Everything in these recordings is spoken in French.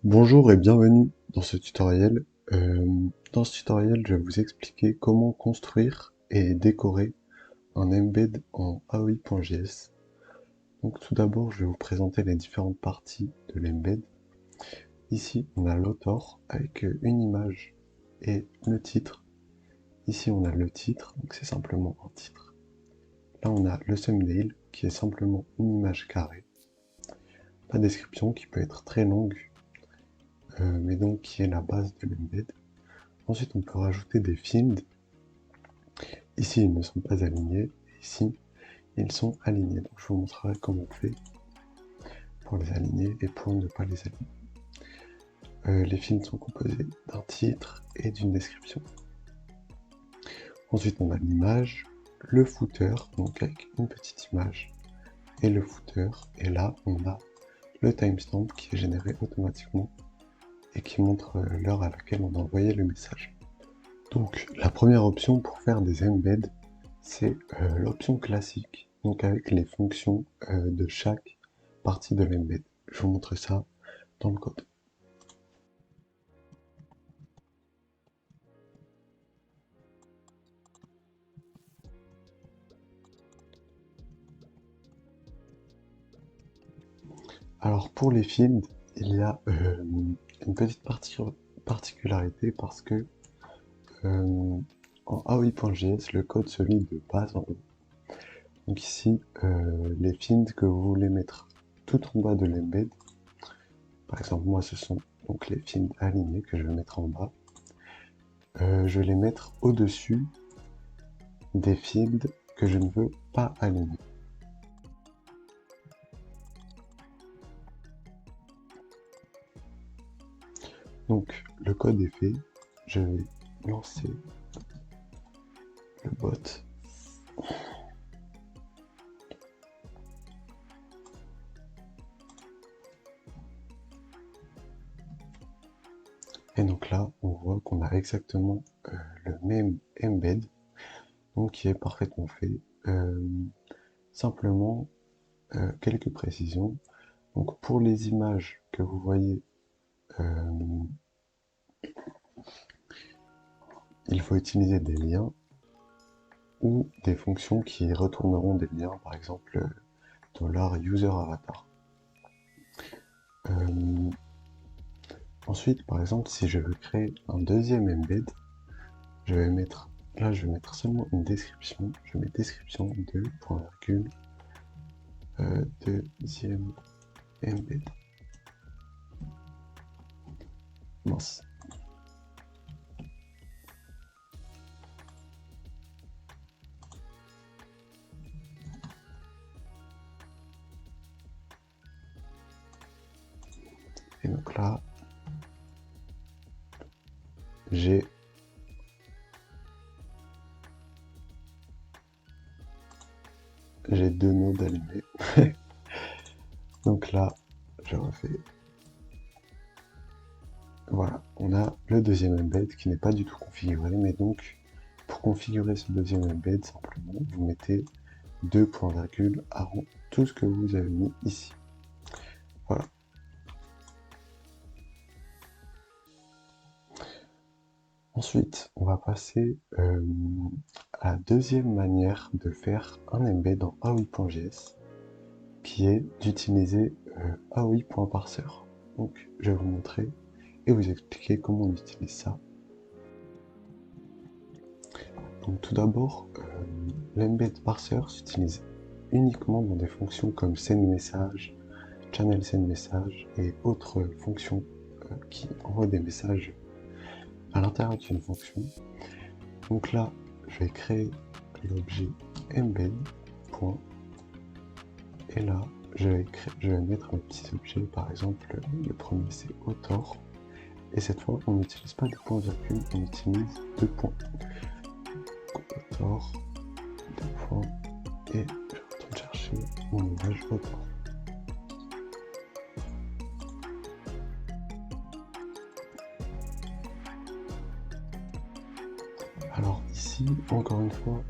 Bonjour et bienvenue dans ce tutoriel. Dans ce tutoriel, je vais vous expliquer comment construire et décorer un embed en AOI.js. Donc tout d'abord, je vais vous présenter les différentes parties de l'embed. Ici, on a l'author avec une image et le titre. Ici, on a le titre, donc c'est simplement un titre. Là, on a le thumbnail qui est simplement une image carrée. La description qui peut être très longue, mais donc qui est la base de l'embed. Ensuite, on peut rajouter des fields. Ici, ils ne sont pas alignés. Ici, ils sont alignés. Donc, je vous montrerai comment on fait pour les aligner et pour ne pas les aligner. Les fields sont composés d'un titre et d'une description. Ensuite, on a l'image, le footer, donc avec une petite image, et le footer. Et là, on a le timestamp qui est généré automatiquement et qui montre l'heure à laquelle on a envoyé le message. Donc, la première option pour faire des embeds, c'est l'option classique, donc avec les fonctions de chaque partie de l'embed. Je vous montre ça dans le code. Alors pour les fields, il y a une petite particularité parce que en AOI.js, le code se lit de bas en haut. Donc ici, les fields que vous voulez mettre tout en bas de l'embed, par exemple moi ce sont donc les fields alignés que je vais mettre en bas, je vais les mettre au-dessus des fields que je ne veux pas aligner. Donc le code est fait, je vais lancer le bot. Et donc là, on voit qu'on a exactement le même embed, donc qui est parfaitement fait. Simplement, quelques précisions. Donc pour les images que vous voyez, il faut utiliser des liens ou des fonctions qui retourneront des liens, par exemple $userAvatar. Ensuite, par exemple, si je veux créer un deuxième embed, je vais mettre seulement une description. Je mets description de point virgule deuxième embed. Mince. Et donc là, j'ai deux nodes allumés. Donc là, je refais. Voilà, on a le deuxième embed qui n'est pas du tout configuré, mais donc pour configurer ce deuxième embed, simplement, vous mettez deux points virgules avant tout ce que vous avez mis ici. Voilà. Ensuite, on va passer à la deuxième manière de faire un embed en AOI.js, qui est d'utiliser AOI.parser. Donc, je vais vous montrer et vous expliquer comment on utilise ça. Donc, tout d'abord, l'embed parser s'utilise uniquement dans des fonctions comme sendMessage, channel sendMessage et autres fonctions qui envoient des messages à l'intérieur d'une fonction. Donc là, je vais créer l'objet embed. Et là, je vais mettre mes petits objets. Par exemple, le premier c'est author. Et cette fois, on n'utilise pas de point virgule, on utilise deux points. Author, deux points, et je retourne chercher mon image author. Alors ici, encore une fois,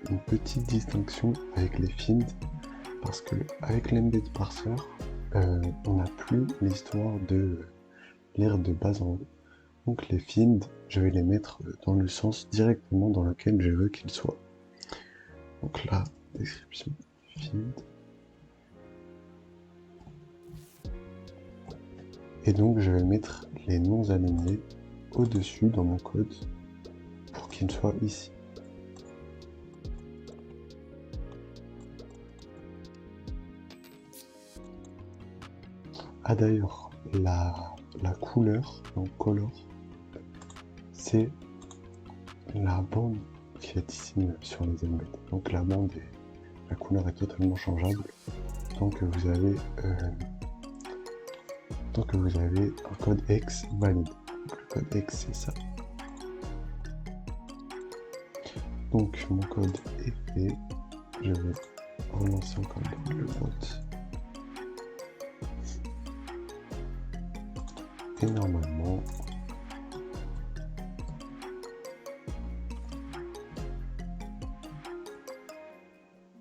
une petite distinction avec les fields, parce que avec l'embed parser, on n'a plus l'histoire de lire de bas en haut. Donc les fields, je vais les mettre dans le sens directement dans lequel je veux qu'ils soient. Donc là, description field. Et donc je vais mettre les noms alignés au-dessus dans mon code pour qu'ils soient ici. Ah d'ailleurs, la couleur, donc color, c'est la bande qui est ici sur les embeds. Donc la couleur est totalement changeable tant que vous avez un code X valide. Donc, le code X c'est ça. Donc mon code est fait. Je vais relancer encore le vote. Et normalement,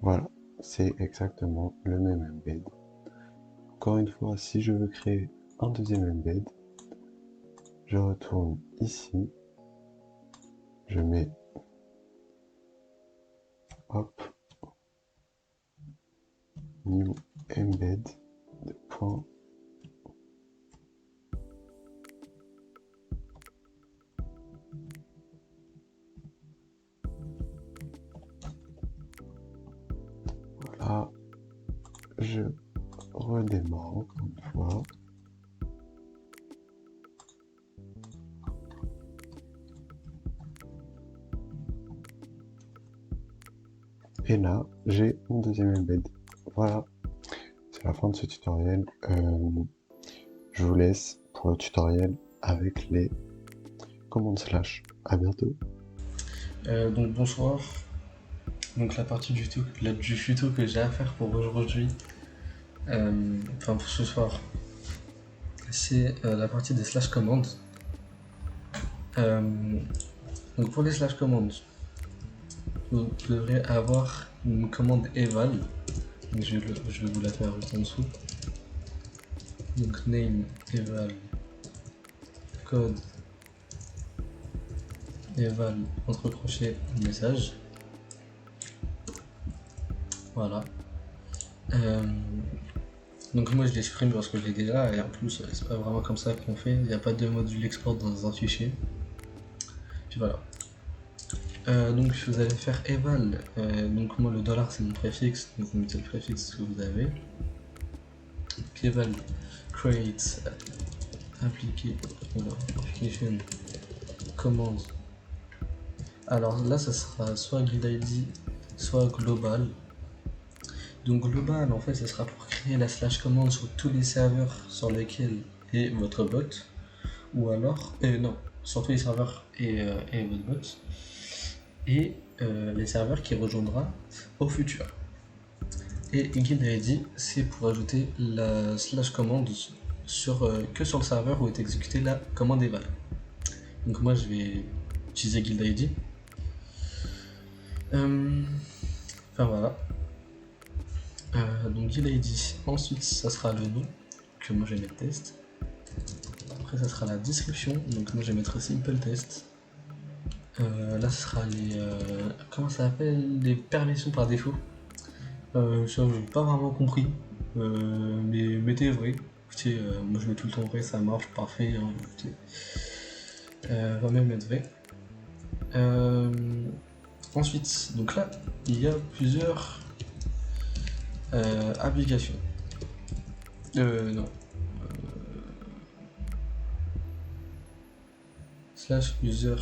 voilà, c'est exactement le même embed. Encore une fois, si je veux créer un deuxième embed, je retourne ici, je mets hop, new embed de point. Voilà, je redémarre encore une fois. Et là, j'ai mon deuxième embed. Voilà, c'est la fin de ce tutoriel. Je vous laisse pour le tutoriel avec les commandes slash. À bientôt. Donc bonsoir. Donc la partie du tuto que j'ai à faire pour aujourd'hui, enfin pour ce soir, c'est la partie des slash commandes. Donc pour les slash commandes, vous devrez avoir une commande eval. Donc je vais vous la faire juste en dessous. Donc name eval code eval entre crochets message. Voilà. Donc moi je les supprime parce que je l'ai déjà, et en plus c'est pas vraiment comme ça qu'on fait, il n'y a pas de module export dans un fichier. Puis voilà. Donc vous allez faire eval, donc moi le dollar c'est mon préfixe, donc vous mettez le préfixe que vous avez. Donc eval create application command. Alors là ça sera soit guild ID, soit global. Donc global en fait ça sera pour créer la slash commande sur tous les serveurs sur lesquels est votre bot, ou alors non, sur tous les serveurs et votre bot, et les serveurs qui rejoindra au futur. Et guild ID c'est pour ajouter la slash commande que sur le serveur où est exécutée la commande eval. Donc moi je vais utiliser guild ID. Enfin voilà. Donc guild ID, ensuite ça sera le nom que moi je vais mettre test. Après ça sera la description, donc moi je vais mettre simple test. Là ce sera les comment ça s'appelle, les permissions par défaut. Ça j'ai pas vraiment compris, mais mettez vrai. Écoutez, moi je mets tout le temps vrai, ça marche parfait. Hein, écoutez, on va même mettre vrai. Ensuite, donc là il y a plusieurs applications. Non. Slash user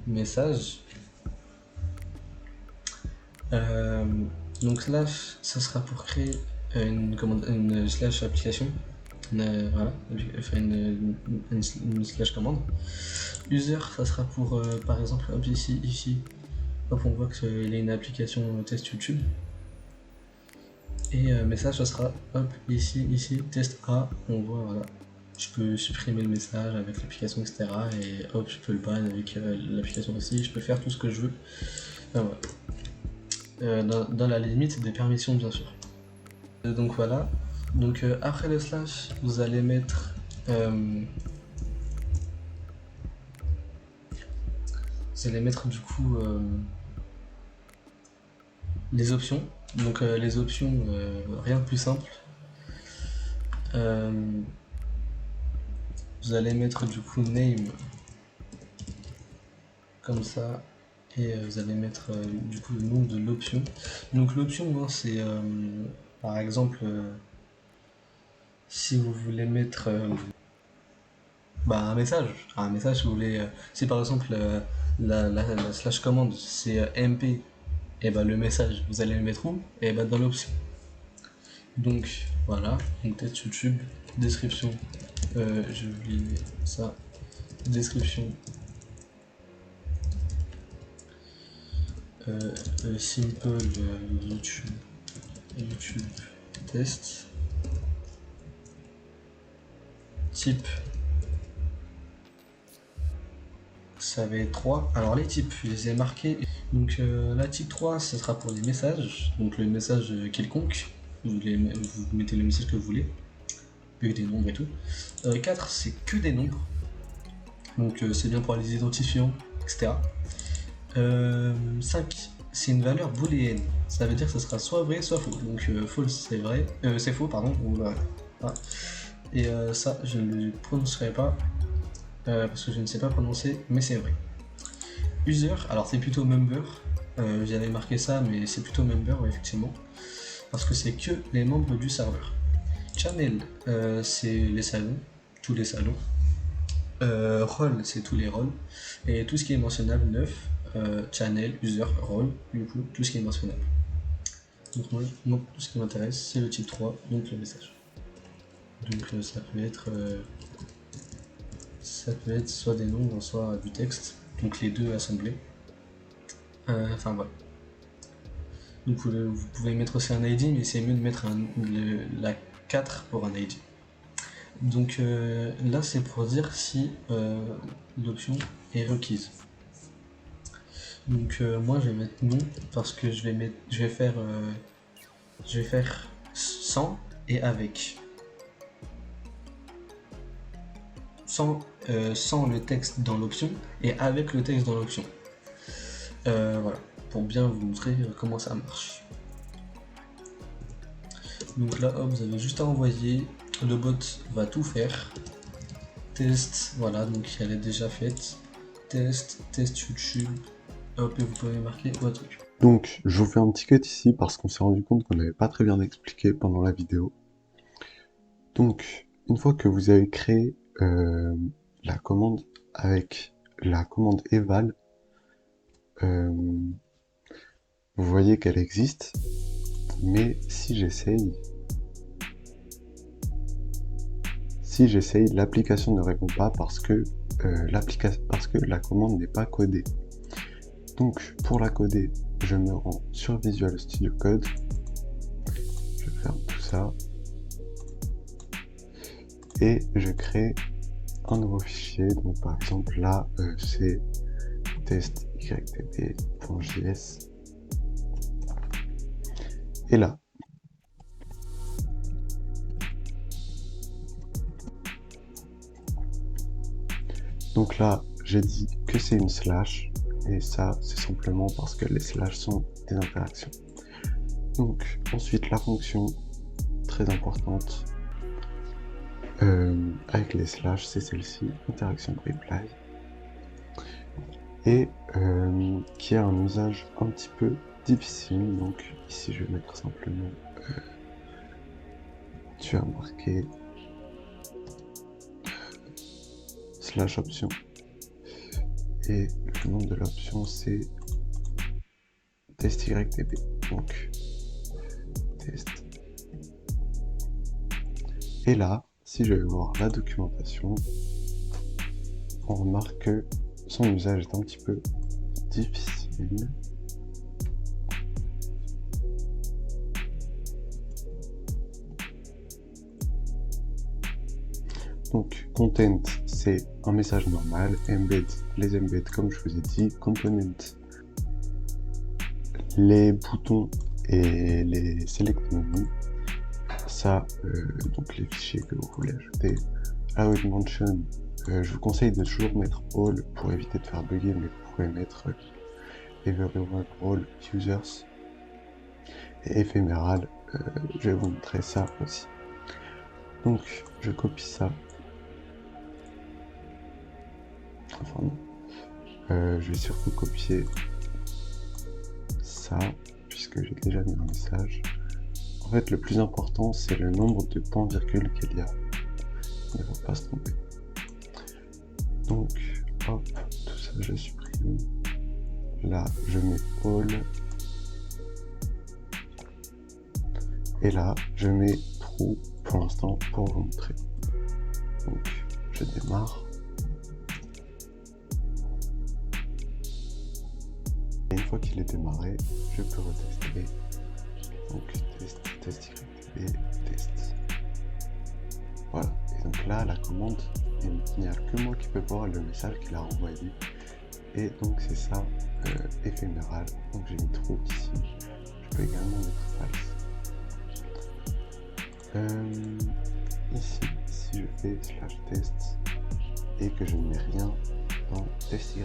message. Donc slash, ça sera pour créer une slash application. Voilà, une slash commande. User, ça sera pour, par exemple, hop, ici, hop, on voit qu'il y a une application test YouTube. Et message, ça sera, hop, ici, test A, on voit, voilà. Je peux supprimer le message avec l'application, etc. Et hop, je peux le ban avec l'application aussi. Je peux faire tout ce que je veux. Enfin, voilà. Dans la limite des permissions, bien sûr. Donc voilà. Donc après le slash, vous allez mettre du coup les options. Donc les options, rien de plus simple. Vous allez mettre du coup name comme ça, et vous allez mettre du coup le nom de l'option. Donc l'option, hein, c'est par exemple si vous voulez mettre un message, vous voulez si par exemple la slash commande c'est mp, et le message vous allez le mettre où? Et dans l'option. Donc voilà, donc test YouTube, description, je lis ça, description, simple YouTube test, type, ça va être 3. Alors les types, je les ai marqués. Donc la type 3, ce sera pour les messages, donc le message quelconque, vous mettez le message que vous voulez, avec des nombres et tout. 4, c'est que des nombres, donc c'est bien pour les identifiants, etc. 5, c'est une valeur booléenne, ça veut dire que ça sera soit vrai soit faux. Donc false c'est vrai, c'est faux pardon. Voilà. Et ça je ne le prononcerai pas parce que je ne sais pas prononcer, mais c'est vrai. User, alors c'est plutôt member, j'avais marqué ça mais c'est plutôt member, ouais, effectivement, parce que c'est que les membres du serveur. Channel, c'est les salons, tous les salons. Role, c'est tous les rôles, et tout ce qui est mentionnable 9, channel, user, role, du coup tout ce qui est mentionnable. Donc moi tout ce qui m'intéresse c'est le type 3, donc le message. Donc ça peut être soit des nombres, soit du texte, donc les deux assemblés. Enfin voilà. Donc vous pouvez mettre aussi un ID, mais c'est mieux de mettre la 4 pour un ID. Donc là c'est pour dire si l'option est requise. Donc moi je vais mettre non parce que je vais faire sans et avec. Sans le texte dans l'option et avec le texte dans l'option. Voilà, pour bien vous montrer comment ça marche. Donc là, hop, vous avez juste à envoyer, le bot va tout faire. Test, voilà, donc elle est déjà faite. Test YouTube, hop, et vous pouvez marquer votre truc. Donc, je vous fais un petit cut ici parce qu'on s'est rendu compte qu'on n'avait pas très bien expliqué pendant la vidéo. Donc, une fois que vous avez créé la commande avec la commande eval, vous voyez qu'elle existe, mais si j'essaye, l'application ne répond pas parce que la commande n'est pas codée. Donc, pour la coder, je me rends sur Visual Studio Code, je ferme tout ça, et je crée un nouveau fichier. Donc par exemple là c'est test.ytb.js, et là donc là j'ai dit que c'est une slash, et ça c'est simplement parce que les slash sont des interactions. Donc ensuite la fonction très importante avec les slash, c'est celle-ci, interaction reply, et qui a un usage un petit peu difficile. Donc ici je vais mettre simplement tu as marqué slash option, et le nom de l'option c'est test.ydb, donc test. Et là, si je vais voir la documentation, on remarque que son usage est un petit peu difficile. Donc, content, c'est un message normal. Embed, les embeds, comme je vous ai dit. Component, les boutons et les select menus. ça, donc les fichiers que vous voulez ajouter. AOI mention, je vous conseille de toujours mettre all pour éviter de faire bugger, mais vous pouvez mettre everyone all users. Et éphéméral, je vais vous montrer ça aussi. Donc je copie ça. Enfin non. Je vais surtout copier ça, puisque j'ai déjà mis un message. En fait, le plus important, c'est le nombre de points-virgules qu'il y a. Il ne faut pas se tromper. Donc, hop, tout ça, je supprime. Là, je mets all. Et là, je mets true pour l'instant pour vous montrer. Donc, je démarre. Et une fois qu'il est démarré, je peux retester. Donc, test, test. Voilà. Et donc là, la commande, il n'y a que moi qui peux voir le message qu'il a renvoyé. Et donc, c'est ça, éphéméral. Donc, j'ai mis true ici. Je peux également mettre false. Ici, si je fais /test et que je ne mets rien dans test-y,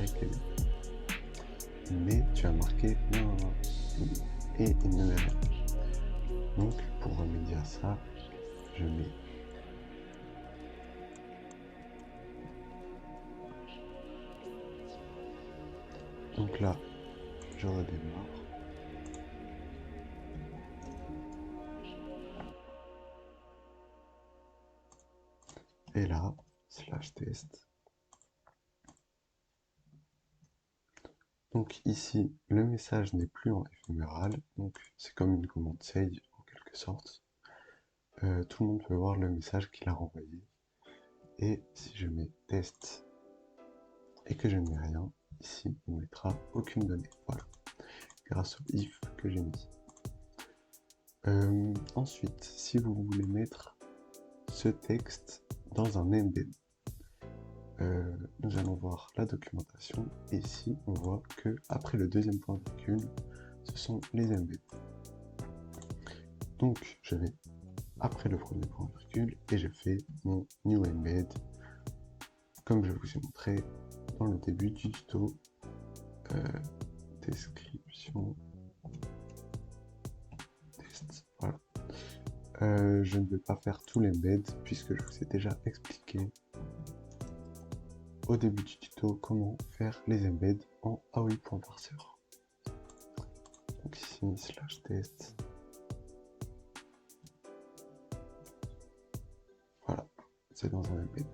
mais tu as marqué non, et il ne met rien. Donc pour remédier à ça, je mets donc là, je redémarre. Et là, /test. Donc ici, le message n'est plus en éphéméral, donc c'est comme une commande save en quelque sorte. Tout le monde peut voir le message qu'il a renvoyé. Et si je mets test et que je ne mets rien, ici il ne mettra aucune donnée. Voilà, grâce au if que j'ai mis. Ensuite, si vous voulez mettre ce texte dans un embed, nous allons voir la documentation et ici on voit que après le deuxième point virgule, ce sont les embeds. Donc je vais après le premier point virgule et je fais mon new embed comme je vous ai montré dans le début du tuto. Description test, voilà. Je ne vais pas faire tout l'embed puisque je vous ai déjà expliqué au début du tuto comment faire les embeds en AOI.parser. Donc ici /test. Voilà, c'est dans un embed.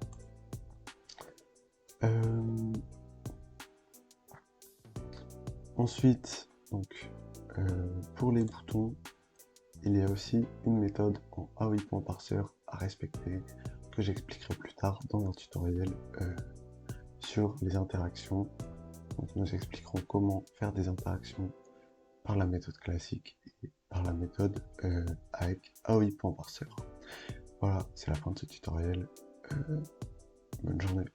Ensuite, donc, pour les boutons, il y a aussi une méthode en AOI.parser à respecter que j'expliquerai plus tard dans un tutoriel sur les interactions. Donc nous expliquerons comment faire des interactions par la méthode classique et par la méthode avec AOI.parser. Voilà, c'est la fin de ce tutoriel. Bonne journée.